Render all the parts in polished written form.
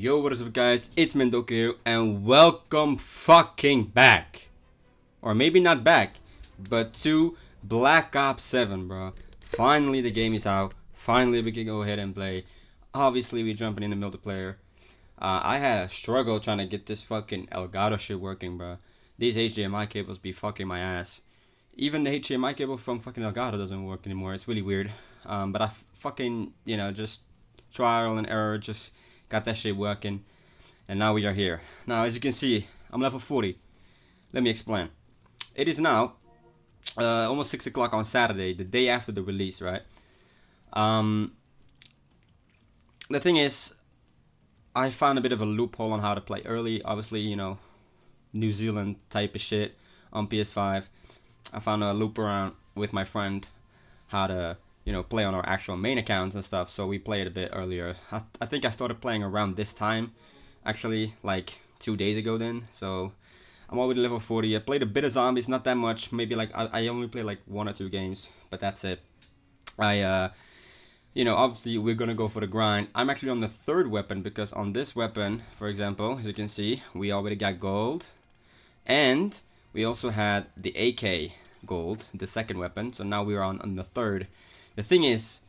Yo, what is up guys, it's Mendoka here, and welcome fucking back. Or maybe not back, but to Black Ops 7, bro. Finally the game is out, finally we can go ahead and play. Obviously we're jumping in the multiplayer. I had a struggle trying to get this fucking Elgato shit working, bro. These HDMI cables be fucking my ass. Even the HDMI cable from fucking Elgato doesn't work anymore, it's really weird. But I fucking, just trial and error, just got that shit working, and now we are here. Now, as you can see, I'm level 40. Let me explain. It is now almost 6 o'clock on Saturday, the day after the release, right? The thing is, I found a bit of a loophole on how to play early. Obviously, New Zealand type of shit on PS5. I found a loop around with my friend how to play on our actual main accounts and stuff, so we played a bit earlier. I think I started playing around this time, actually, like 2 days ago then, so I'm already level 40. I played a bit of zombies, not that much, maybe like, I only played like 1 or 2 games, but that's it. Obviously we're gonna go for the grind. I'm actually on the 3rd weapon, because on this weapon, for example, as you can see, we already got gold, and we also had the AK gold, the 2nd weapon, so now we're on the 3rd. The thing is,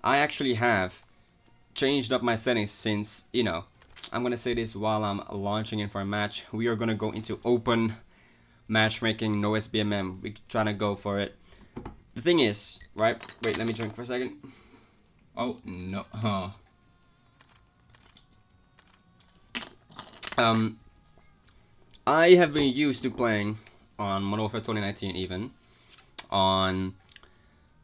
I actually have changed up my settings since, I'm gonna say this while I'm launching in for a match. We are gonna go into open matchmaking, no SBMM. We're trying to go for it. The thing is, right? Wait, let me drink for a second. Oh no. I have been used to playing on Modern Warfare 2019, even on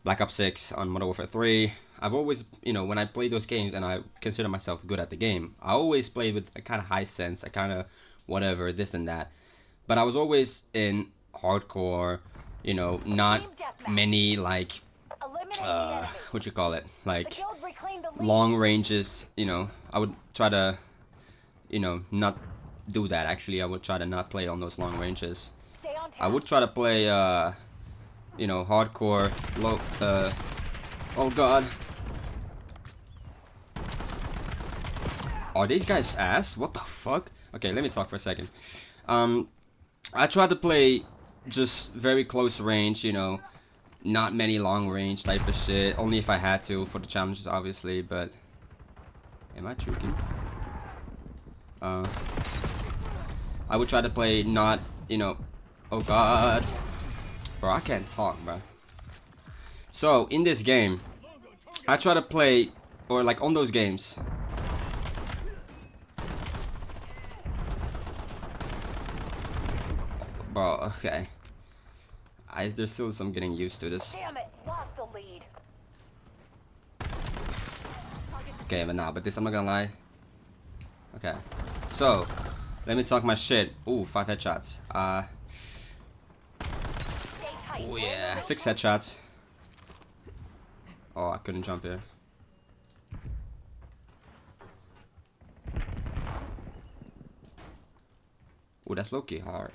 Black Ops 6, on Modern Warfare 3. I've always, when I play those games and I consider myself good at the game, I always played with a kind of high sense, a kind of whatever, this and that. But I was always in hardcore, not many, like, what you call it, like, long ranges, I would try to, not do that, actually. I would try to not play on those long ranges. I would try to play, hardcore, low, oh god. Are these guys ass? What the fuck? Okay, let me talk for a second. I tried to play just very close range, not many long range type of shit, only if I had to for the challenges, obviously, but am I joking? I would try to play not, oh god. Bro, I can't talk, bro. So, in this game, I try to play, or like on those games. Bro, okay. There's still some getting used to this. Damn it, lost the lead. Okay, but this, I'm not gonna lie. Okay. So, let me talk my shit. Ooh, 5 headshots. Oh yeah, 6 headshots. Oh, I couldn't jump here. Oh, that's low-key hard.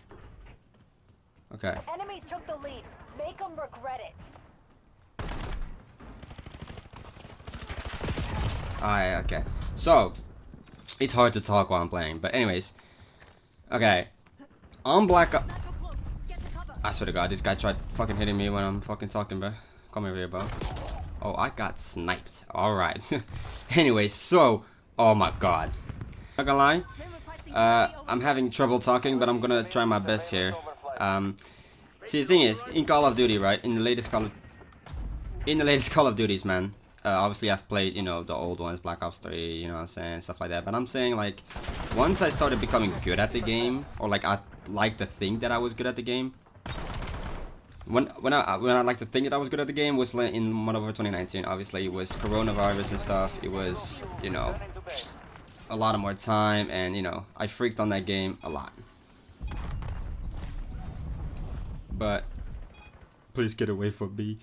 Okay. Enemies took the lead. Make them regret it. Alright, okay. So, it's hard to talk while I'm playing, but anyways. Okay. On Black Ops... I swear to god, this guy tried fucking hitting me when I'm fucking talking, bro. Come over here, bro. Oh, I got sniped. Alright. Anyways, so... Oh my god. Not gonna lie. I'm having trouble talking, but I'm gonna try my best here. See, the thing is, in Call of Duty, right? In the latest Call of Duties, man. Obviously, I've played, the old ones, Black Ops 3, you know what I'm saying, stuff like that. But I'm saying, like, once I started becoming good at the game, or like I like to think that I was good at the game. When I like to think that I was good at the game was in Modern Warfare 2019. Obviously, it was coronavirus and stuff. It was, a lot of more time, and I freaked on that game a lot. But please get away from me.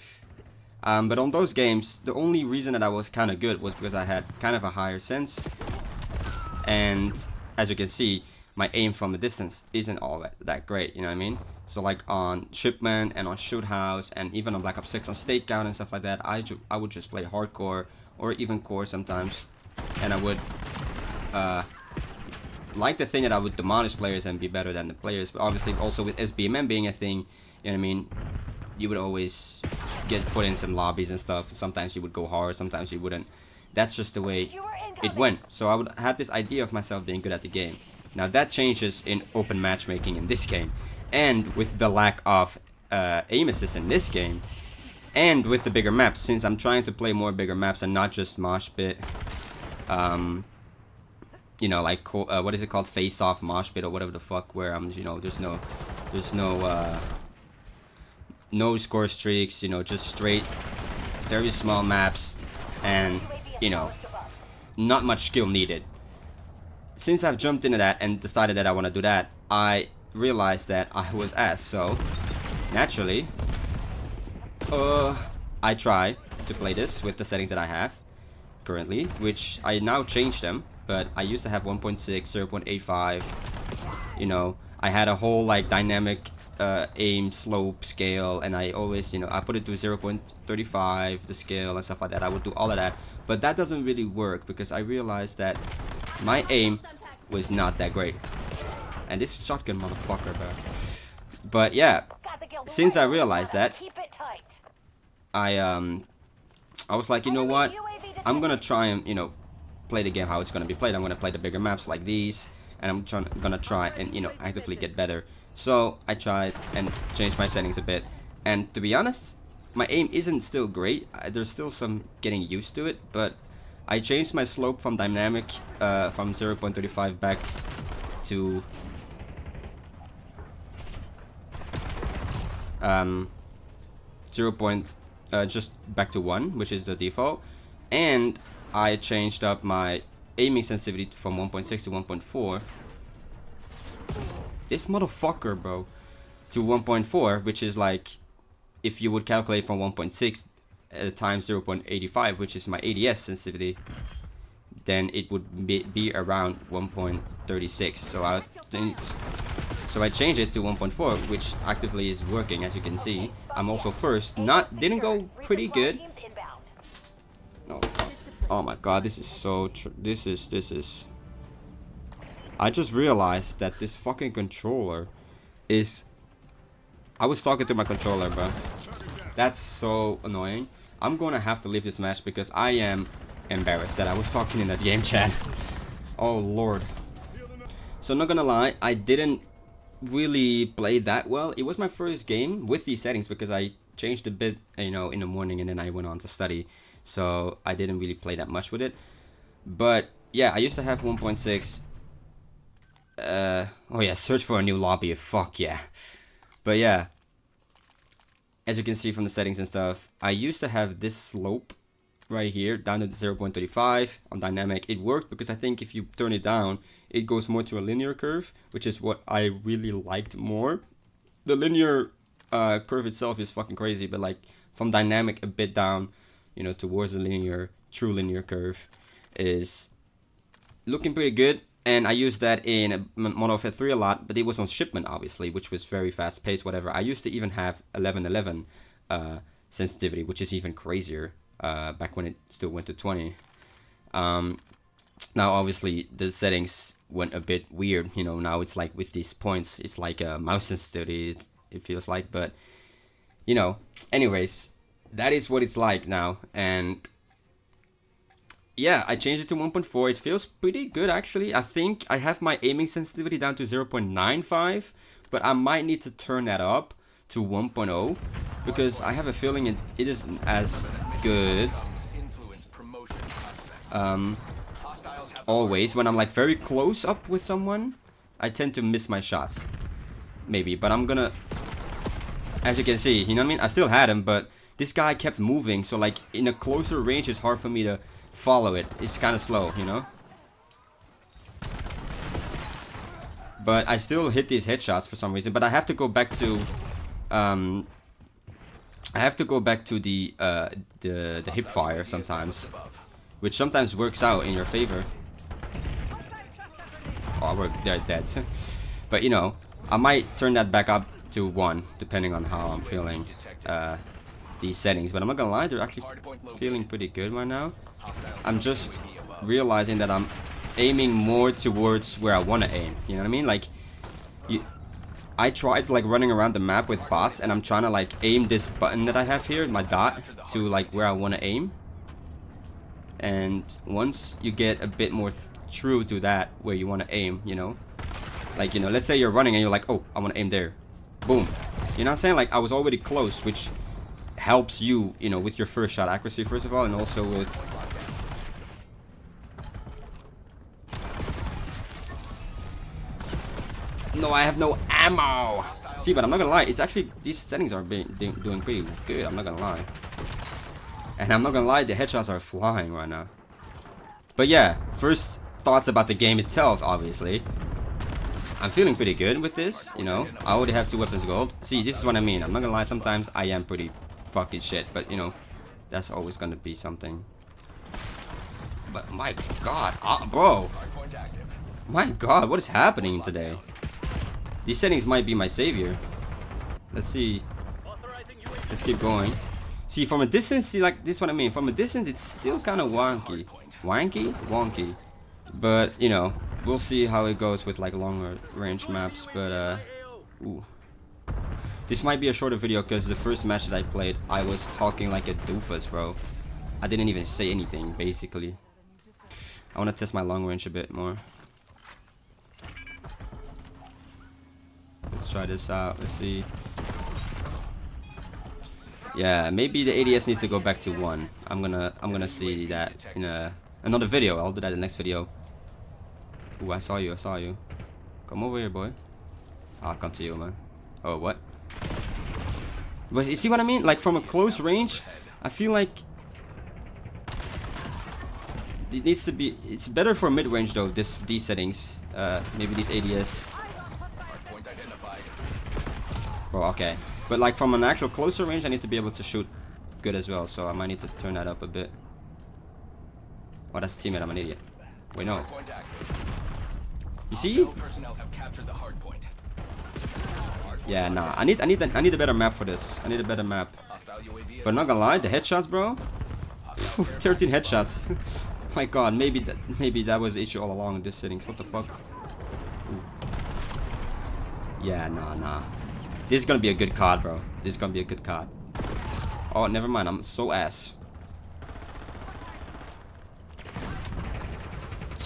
But on those games, the only reason that I was kind of good was because I had kind of a higher sense, and as you can see, my aim from the distance isn't all that great, you know what I mean? So like on Shipment and on Shoot House and even on Black Ops 6 on Stakeout and stuff like that, I would just play hardcore or even core sometimes, and I would like to think that I would demolish players and be better than the players, but obviously also with SBMM being a thing, you know what I mean, you would always get put in some lobbies and stuff. Sometimes you would go hard, sometimes you wouldn't. That's just the way it went. So I would have this idea of myself being good at the game. Now that changes in open matchmaking in this game, and with the lack of aim assist in this game, and with the bigger maps, since I'm trying to play more bigger maps and not just Mosh Pit. You know, like what is it called, Face Off, Mosh Pit, or whatever the fuck, where you know, there's no score streaks, you know, just straight, very small maps, and you know, not much skill needed. Since I've jumped into that and decided that I want to do that, I realized that I was ass. So naturally, I try to play this with the settings that I have currently, which I now changed them. But I used to have 1.6, 0.85. You know, I had a whole like dynamic aim slope scale, and I always, you know, I put it to 0.35 the scale and stuff like that. I would do all of that, but that doesn't really work because I realized that my aim was not that great. And this shotgun motherfucker, bro. But yeah, since I realized that, I was like, you know what, I'm gonna try and, you know, play the game how it's gonna be played. I'm gonna play the bigger maps like these, and I'm gonna try and, you know, actively get better. So I tried and changed my settings a bit, and to be honest, my aim isn't still great. There's still some getting used to it, but I changed my slope from dynamic from 0.35 back to 0. Just back to 1, which is the default, and I changed up my aiming sensitivity from 1.6 to 1.4. This motherfucker, bro, to 1.4, which is like, if you would calculate from 1.6 times 0.85, which is my ADS sensitivity, then it would be around 1.36. So I changed it to 1.4, which actively is working, as you can see. I'm also first. Didn't go pretty good. Oh my god, this is so this is I just realized that this fucking controller is, I was talking to my controller, bro. That's so annoying. I'm gonna have to leave this match because I am embarrassed that I was talking in that game chat. Oh lord. So not gonna lie, I didn't really play that well. It was my first game with these settings because I changed a bit, you know, in the morning, and then I went on to study. So I didn't really play that much with it. But yeah, I used to have 1.6. Oh yeah, search for a new lobby. Fuck yeah. But yeah, as you can see from the settings and stuff, I used to have this slope right here down to 0.35 on dynamic. It worked because I think if you turn it down, it goes more to a linear curve, which is what I really liked more. The linear curve itself is fucking crazy, but like from dynamic a bit down, you know, towards the linear, true linear curve is looking pretty good. And I used that in Modern Warfare 3 a lot, but it was on shipment, obviously, which was very fast paced, whatever. I used to even have 1111 sensitivity, which is even crazier, back when it still went to 20. Now, obviously, the settings went a bit weird, you know. Now it's like with these points, it's like a mouse sensitivity, it feels like, but, you know, anyways, that is what it's like now. And yeah, I changed it to 1.4. It feels pretty good, actually. I think I have my aiming sensitivity down to 0.95, but I might need to turn that up to 1.0 because I have a feeling it isn't as good. Always when I'm like very close up with someone, I tend to miss my shots, maybe. But I'm gonna, as you can see, you know what I mean, I still had him, but this guy kept moving, so like in a closer range it's hard for me to follow it. It's kind of slow, you know. But I still hit these headshots for some reason. But I have to go back to the hip fire sometimes, which sometimes works out in your favor. Oh, they're dead. But you know, I might turn that back up to 1 depending on how I'm feeling these settings. But I'm not gonna lie, they're actually feeling pretty good right now. I'm just realizing that I'm aiming more towards where I want to aim. You know what I mean? Like, I tried like running around the map with bots, and I'm trying to like aim this button that I have here, my dot, to like where I want to aim. And once you get a bit more true to that, where you want to aim, you know, like, you know, let's say you're running and you're like, oh, I want to aim there, boom. You know what I'm saying? Like, I was already close, which helps you, you know, with your first shot accuracy, first of all, and also with... No, I have no ammo! See, but I'm not gonna lie, it's actually, these settings are doing pretty good, I'm not gonna lie. And I'm not gonna lie, the headshots are flying right now. But yeah, first thoughts about the game itself, obviously. I'm feeling pretty good with this, you know. I already have 2 weapons gold. See, this is what I mean. I'm not gonna lie, sometimes I am pretty fucking shit, but you know, that's always gonna be something. But my god, bro. My god, what is happening today? These settings might be my savior. Let's see. Let's keep going. See, from a distance, see, like, this is what I mean. From a distance, it's still kind of wonky. Wonky. But, you know, we'll see how it goes with, like, longer range maps. But, ooh. This might be a shorter video because the first match that I played, I was talking like a doofus, bro. I didn't even say anything, basically. I want to test my long range a bit more. Let's try this out. Let's see. Yeah, maybe the ADS needs to go back to 1. I'm gonna see that in another video. I'll do that in the next video. Ooh, I saw you. Come over here, boy. I'll come to you, man. Oh, what? But you see what I mean? Like, from a close range, I feel like it needs to be. It's better for mid range though. These settings. Maybe these ADS. Oh, okay. But like from an actual closer range, I need to be able to shoot good as well. So I might need to turn that up a bit. Oh, that's a teammate. I'm an idiot. Wait, no. You see? Yeah, nah. I need a better map for this. I need a better map. But not gonna lie, the headshots, bro. 13 headshots. My God, maybe that was the issue all along in this settings. What the fuck? Ooh. Yeah, nah. This is gonna be a good card, bro. This is gonna be a good card. Oh, never mind. I'm so ass.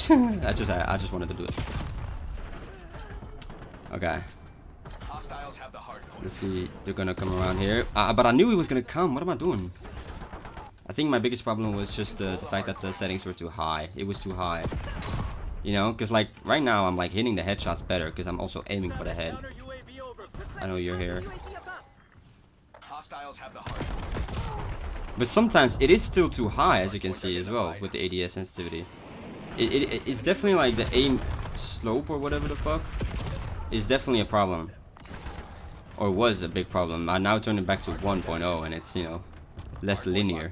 I just wanted to do it. Okay. Let's see. They're gonna come around here. But I knew he was gonna come. What am I doing? I think my biggest problem was just the fact that the settings were too high. It was too high. You know, because like right now I'm like hitting the headshots better because I'm also aiming for the head. I know you're here. But sometimes it is still too high, as you can see as well, with the ADS sensitivity. It's definitely like the aim slope or whatever the fuck is definitely a problem. Or was a big problem. I now turned it back to 1.0 and it's, you know, less linear.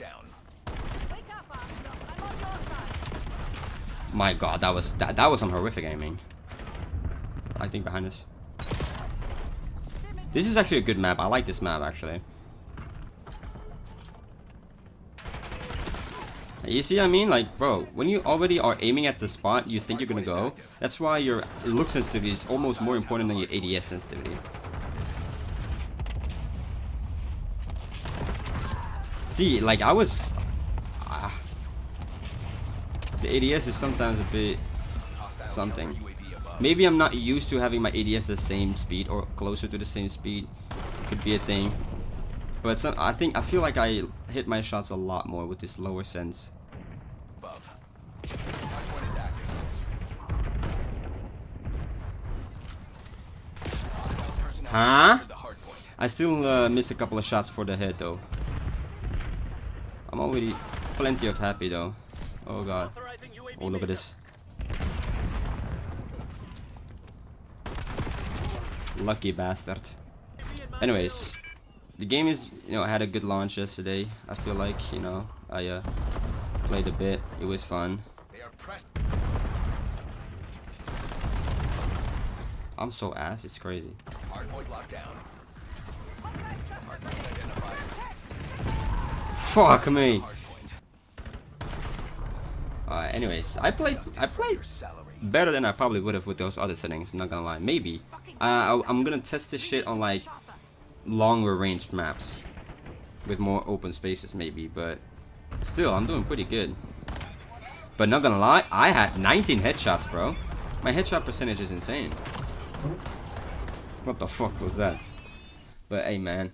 My God, that was some horrific aiming. I think behind us. This is actually a good map. I like this map actually. You see what I mean? Like, bro, when you already are aiming at the spot you think you're gonna go, that's why your look sensitivity is almost more important than your ADS sensitivity. See, like I was... the ADS is sometimes a bit something. Maybe I'm not used to having my ADS the same speed or closer to the same speed. Could be a thing. But I feel like I hit my shots a lot more with this lower sense. Huh? I still miss a couple of shots for the head though. I'm already plenty of happy though. Oh God. Oh, look at this. Lucky bastard. Anyways, the game is, you know, I had a good launch yesterday. I feel like, you know, I played a bit. It was fun. I'm so ass. It's crazy. Fuck me. Alright. anyways, I played better than I probably would have with those other settings. Not gonna lie, maybe. I'm gonna test this shit on like longer ranged maps with more open spaces, maybe. But still, I'm doing pretty good. But not gonna lie, I had 19 headshots, bro. My headshot percentage is insane. What the fuck was that? But hey, man.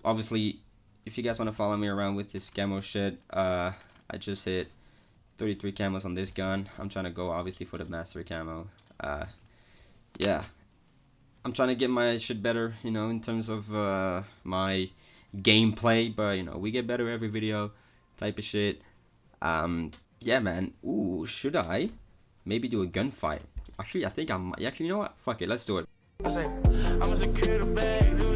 Obviously, if you guys want to follow me around with this camo shit, I just hit 33 camos on this gun. I'm trying to go obviously for the mastery camo. Yeah, I'm trying to get my shit better, you know, in terms of my gameplay. But you know, we get better every video, type of shit. Yeah, man. Ooh, should I maybe do a gunfight? Actually, I think I might. Actually, you know what? Fuck it, let's do it. I'm a security bag, dude.